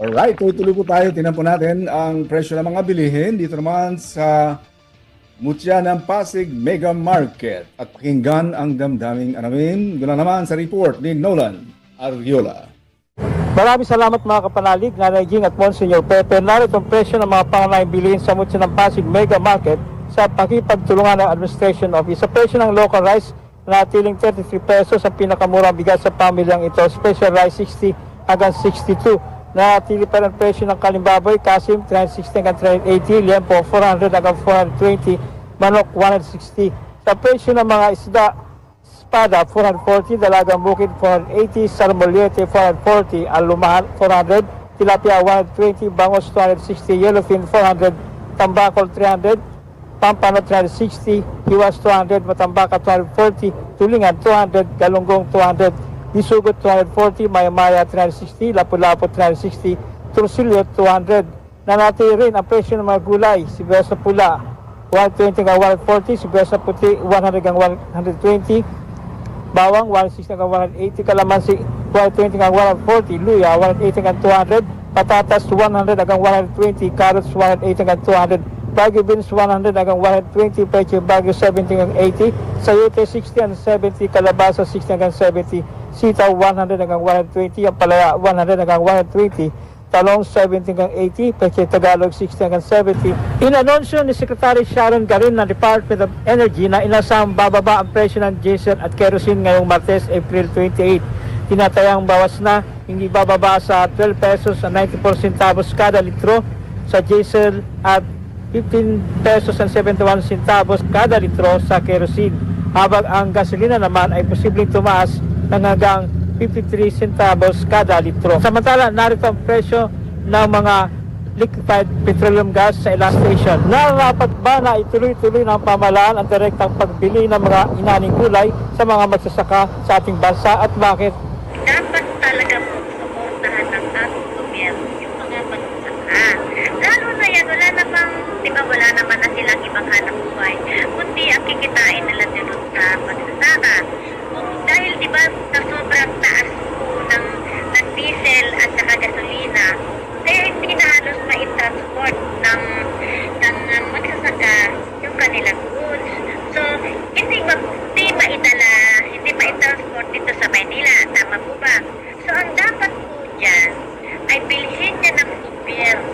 Alright, tuloy-tuloy po tayo. Tingnan po natin ang presyo ng mga bilihin dito naman sa Mutya ng Pasig Mega Market. At pakinggan ang damdaming anamin. Gula naman sa report ni Nolan Ariola. Maraming salamat mga kapanalig, Nanay Ging at Monsignor Pepe. Narito ang presyo ng mga pangunahing bilihin sa Mutya ng Pasig Mega Market sa pakipagtulungan ng Administration Office. Sa presyo ng local rice, natiling 33 pesos ang pinakamurang bigas sa pamilyang ito. Special rice 60 hanggang 62. Natili pa ng presyo ng kalimbaboy, kasim 360 hanggang 380, liempo 400 hanggang 420, manok 160. Sa presyo ng mga isda, espada 440, dalagang bukid 480, salmoliete 440, alumahan 400, tilapia 120, bangos 260, yellowfin 400, tambakol 300, pampano 360, hiwas 200, matambaka 240, tulingan 200, galunggong 200, Isugot 240, Maya-Maya 360, Lapu-Lapu 360, Tursilyo 200. Nanati rin ang presyo ng mga gulay, sibuyas na pula 120 hanggang 140, sibuyas na puti 100 hanggang 120, bawang 160 hanggang 180, kalamansi 120 hanggang 140, luya 180 hanggang 200, patatas 100 hanggang 120, carrots 180 hanggang 200, bagyo beans 100 hanggang 120, peche bagyo 70 hanggang 80, sayote 60 hanggang 70, kalabasa 60 hanggang 70, sitaw 100 hanggang 120, ang palaya 100 hanggang 120, talong 70 hanggang 80, peche Tagalog 60 hanggang 70. Inanunsyo ni Secretary Sharon Garin ng Department of Energy na inasang bababa ang presyo ng diesel at kerosene ngayong Martes, April 28. Tinatayang bawas na hindi bababa sa 12 pesos at 94 centavos kada litro sa diesel at 15 pesos and 71 centavos kada litro sa kerosene. Habang ang gasolina naman ay posibleng tumaas ng hanggang 53 centavos kada litro. Samantala, narito ang presyo ng mga liquefied petroleum gas sa ilang station. Nararapat ba na ituloy-tuloy ng pamahalaan ang direktang pagbili ng mga inaning gulay sa mga magsasaka sa ating bansa at bakit? Dapat talaga po suportahan ng ating gobyerno yung mga magsasaka. Lalo na yan, wala namang, di ba wala naman na silang ibang hanap buhay, kundi ang kikitain nila dito sa magsasaka. Dahil di ba sa sobrang taas po ng diesel at saka gasolina, kaya hindi na halos ma-transport ng magsasaka yung kanilang goods. So, hindi ma-transport dito sa Maynila. Tama po ba? So, ang dapat po dyan ay bilhin niya ng gobyerno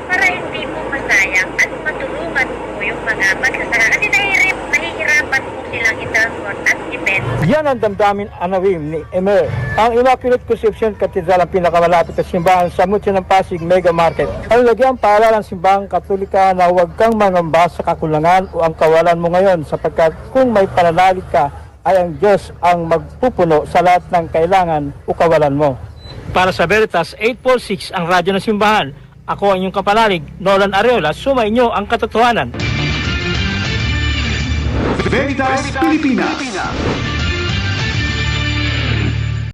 para hindi po masayang at matulungan po yung mga magsasaka. Kasi nahihirapan po silang i-transport at i-bend. Yan ang damdamin anawim ni Emer. Ang Immaculate Conception Cathedral ang pinakamalapit na simbahan sa Mutya ng Pasig Mega Market. Ang lagyan paaralan ng simbahang Katolika na huwag kang mangamba sa kakulangan o ang kawalan mo ngayon sapagkat kung may pananalig ka ay ang Diyos ang magpupuno sa lahat ng kailangan o kawalan mo. Para sa Veritas 846 ang radyo ng simbahan. Ako ang inyong kapanalig, Nolan Ariola, sumainyo ang katotohanan. Veritas Pilipinas.